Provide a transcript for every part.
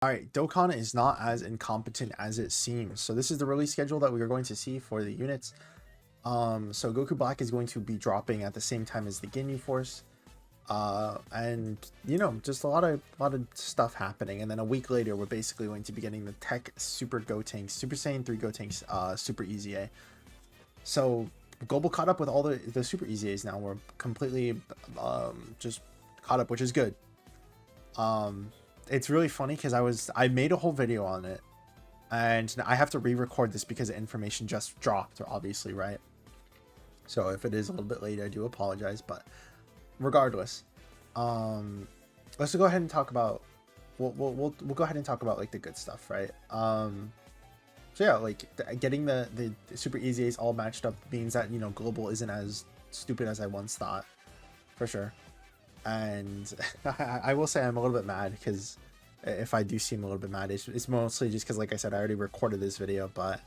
Alright, Dokkan is not as incompetent as it seems. So this is the release schedule that we are going to see for the units. So Goku Black is going to be dropping at the same time as the Ginyu Force. And you know, just a lot of stuff happening. And then a week later, we're basically going to be getting the Tech Super Gotenks, Super Saiyan 3 Gotenks, Super EZA. So Global caught up with all the Super EZAs now. We're completely just caught up, which is good. It's really funny because I made a whole video on it, and I have to re-record this because the information just dropped, obviously, right? So if it is a little bit late, I do apologize, but regardless, let's go ahead and talk about we'll go ahead and talk about like the good stuff, right? So yeah, like getting the Super EZAs all matched up means that, you know, Global isn't as stupid as I once thought, for sure. And I will say I'm a little bit mad because if I do seem a little bit mad, it's mostly just because, like I said, I already recorded this video, but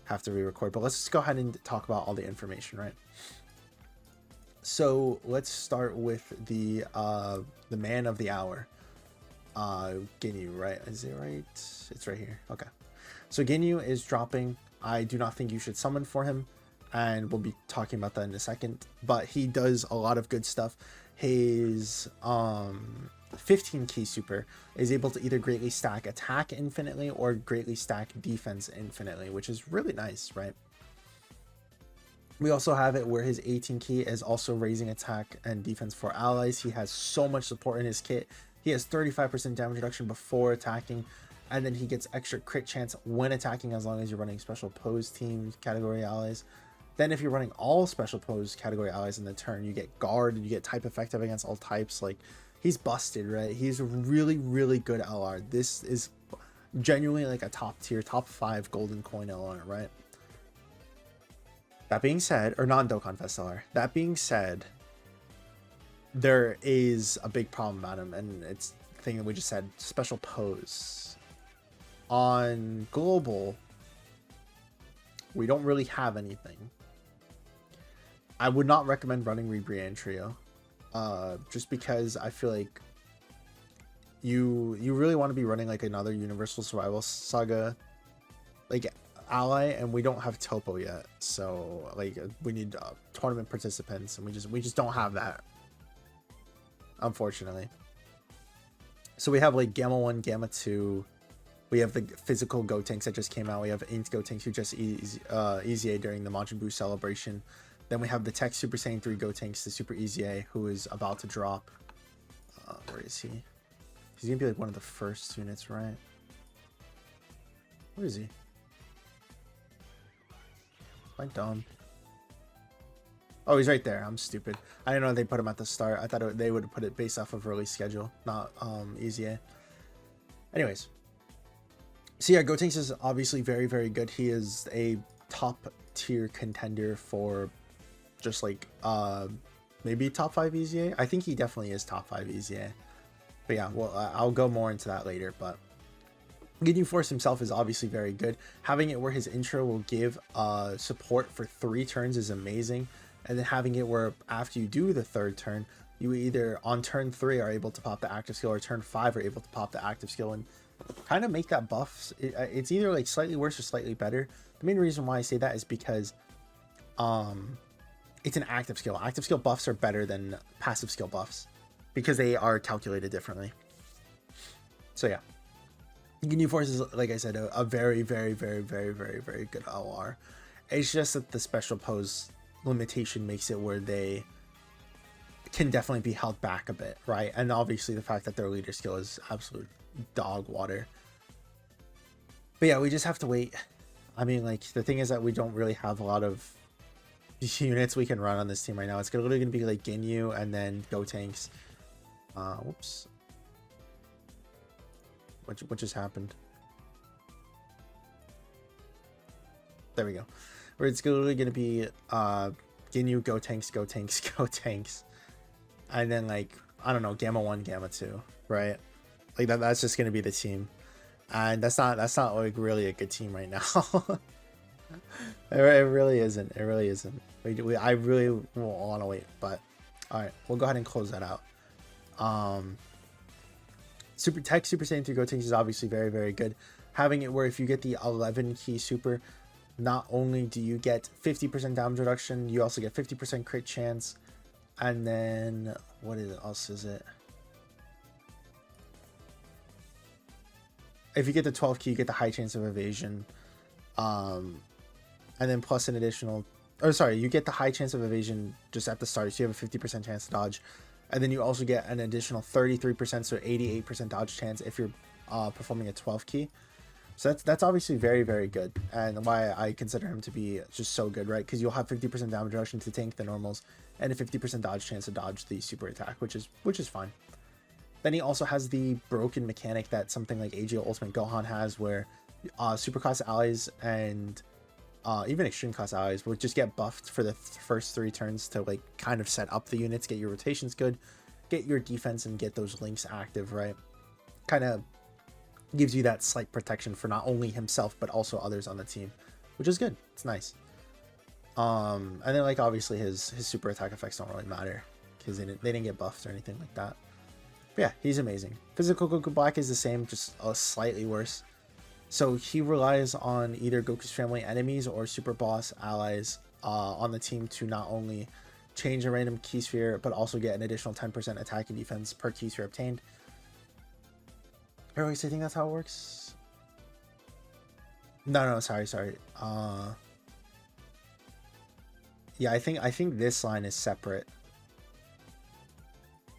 have to re-record. But let's just go ahead and talk about all the information, right? So let's start with the man of the hour, Ginyu, right? Is it right? It's right here. Okay. So Ginyu is dropping. I do not think you should summon for him, and we'll be talking about that in a second. But he does a lot of good stuff. His 15 key super is able to either greatly stack attack infinitely or greatly stack defense infinitely, which is really nice, right? We also have it where his 18 key is also raising attack and defense for allies. He has so much support in his kit. He has 35% damage reduction before attacking, and then he gets extra crit chance when attacking as long as you're running special pose team category allies. Then if you're running all special pose category allies in the turn, you get guard, you get type effective against all types. Like, he's busted, right? He's a really, really good LR. This is genuinely like a top tier, top 5 golden coin LR, right? That being said, or non-Dokkan Fest LR. That being said, there is a big problem about him, and it's the thing that we just said, special pose. On Global, we don't really have anything. I would not recommend running Rebrian Trio, just because I feel like you really want to be running like another Universal Survival Saga like ally, and we don't have Topo yet, so like we need tournament participants, and we just don't have that, unfortunately. So we have like Gamma 1, Gamma 2. We have the physical Gotenks that just came out. We have Inked Gotenks who just EZA during the Majin Buu celebration. Then we have the Tech Super Saiyan 3 Gotenks, the Super EZA, who is about to drop. Where is he? He's gonna be like one of the first units, right? Where is he? I'm dumb. Oh, he's right there. I'm stupid. I didn't know they put him at the start. I thought they would put it based off of release schedule, not EZA. Anyways. So yeah, Gotenks is obviously very, very good. He is a top tier contender for just like maybe top 5 EZA. I think he definitely is top 5 EZA. But yeah, well, I'll go more into that later. But Ginyu Force himself is obviously very good. Having it where his intro will give support for 3 turns is amazing. And then having it where after you do the 3rd turn, you either on turn 3 are able to pop the active skill, or turn 5 are able to pop the active skill, and kind of make that buff. It's either like slightly worse or slightly better. The main reason why I say that is because it's an active skill. Active skill buffs are better than passive skill buffs because they are calculated differently. So yeah, Ginyu Force is, like I said, a very, very, very, very, very, very good LR. It's just that the special pose limitation makes it where they can definitely be held back a bit, right? And obviously the fact that their leader skill is absolute dog water. But yeah, we just have to wait. I mean, like, the thing is that we don't really have a lot of units we can run on this team right now. It's literally gonna be like Ginyu and then Gotenks. Whoops. What just happened? There we go. Where it's literally gonna be Ginyu, Gotenks, Gotenks, Gotenks, and then like, I don't know, Gamma 1, Gamma 2, right? Like that's just gonna be the team, and that's not like really a good team right now. It really isn't. It really isn't. I really want to wait, but all right, we'll go ahead and close that out. Super Saiyan 3 Gotenks is obviously very, very good. Having it where if you get the 11 key super, not only do you get 50% damage reduction, you also get 50% crit chance. And then, what else is it? If you get the 12 key, you get the high chance of evasion. And then plus an additional, or sorry, you get the high chance of evasion just at the start, so you have a 50% chance to dodge. And then you also get an additional 33%, so 88% dodge chance if you're performing a 12 key. So that's obviously very, very good, and why I consider him to be just so good, right? Because you'll have 50% damage reduction to tank the normals, and a 50% dodge chance to dodge the super attack, which is fine. Then he also has the broken mechanic that something like AG Ultimate Gohan has, where super class allies and even extreme class allies will just get buffed for the first 3 turns to like kind of set up the units, get your rotations good, get your defense, and get those links active, right? Kind of gives you that slight protection for not only himself but also others on the team, which is good. It's nice. And then like obviously his super attack effects don't really matter because they didn't get buffed or anything like that. But yeah, he's amazing. Physical Goku Black is the same, just slightly worse. So he relies on either Goku's family enemies or super boss allies on the team to not only change a random key sphere but also get an additional 10% attack and defense per key sphere obtained. Or at least I think that's how it works. No, sorry. Yeah, I think this line is separate.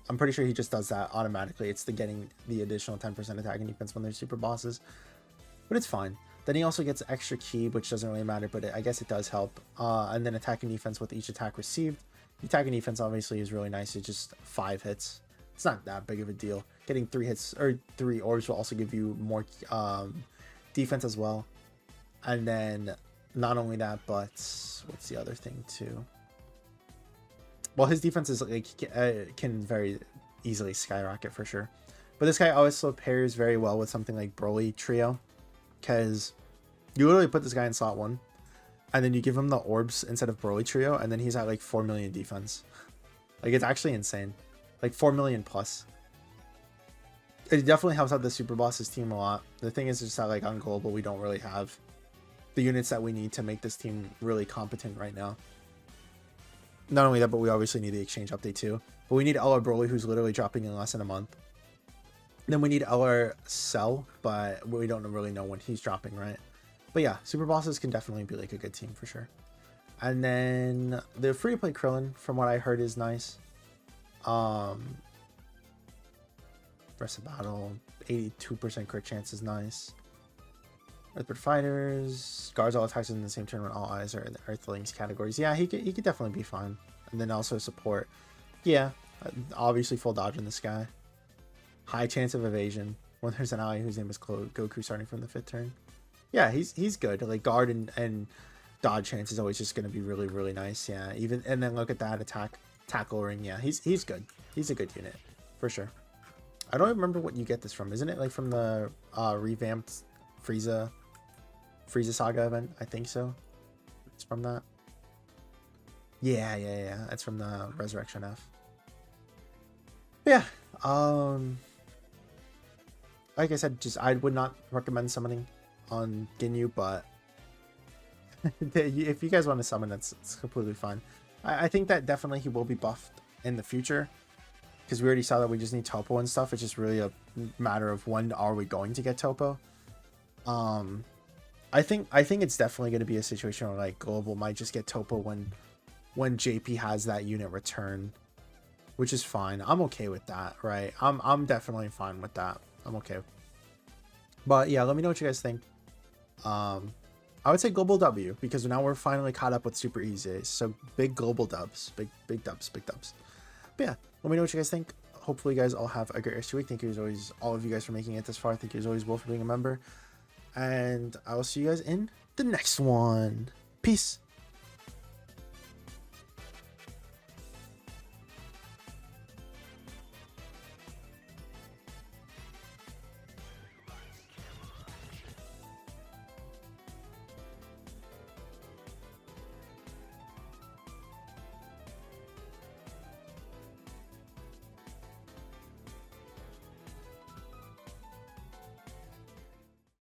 I'm pretty sure he just does that automatically. It's the getting the additional 10% attack and defense when there's super bosses. But it's fine. Then he also gets extra ki, which doesn't really matter, but I guess it does help. And then attack and defense with each attack received. The attack and defense obviously is really nice. It's just 5 hits. It's not that big of a deal. Getting 3 hits or 3 orbs will also give you more defense as well. And then not only that, but what's the other thing too? Well, his defense is like can very easily skyrocket for sure. But this guy also pairs very well with something like Broly Trio, because you literally put this guy in slot 1, and then you give him the orbs instead of Broly Trio, and then he's at like 4 million defense. Like it's actually insane. Like 4 million plus. It definitely helps out the super bosses team a lot. The thing is just that like on global we don't really have the units that we need to make this team really competent right now. Not only that, but we obviously need the exchange update too. But we need LR Broly, who's literally dropping in less than a month. Then we need LR Cell, but we don't really know when he's dropping, right? But yeah, super bosses can definitely be like a good team for sure. And then the free-to-play Krillin, from what I heard, is nice. Rest of battle, 82% crit chance is nice. Earthbird Fighters, guards all attacks in the same turn when all eyes are in the Earthlings categories. Yeah, he could definitely be fine. And then also support. Yeah, obviously full dodge in this guy. High chance of evasion when there's an ally whose name is Goku starting from the 5th turn. Yeah, he's good. Like guard and dodge chance is always just going to be really, really nice. Yeah, and then look at that tackle ring. Yeah, he's good. He's a good unit for sure. I don't remember what you get this from. Isn't it like from the revamped Frieza Saga event? I think so. It's from that. Yeah. It's from the Resurrection F. Yeah. Like I said, I would not recommend summoning on Ginyu, but if you guys want to summon, it's completely fine. I think that definitely he will be buffed in the future, because we already saw that we just need Topo and stuff. It's just really a matter of when are we going to get Topo. I think it's definitely going to be a situation where like Global might just get Topo when JP has that unit return, which is fine. I'm okay with that, right? I'm definitely fine with that. I'm okay. But yeah, let me know what you guys think. I would say global W, because now we're finally caught up with Super Easy. So big global dubs, big dubs. But yeah, let me know what you guys think. Hopefully you guys all have a great rest of your week. Thank you as always, all of you guys, for making it this far. Thank you as always, Will, for being a member. And I will see you guys in the next one. Peace.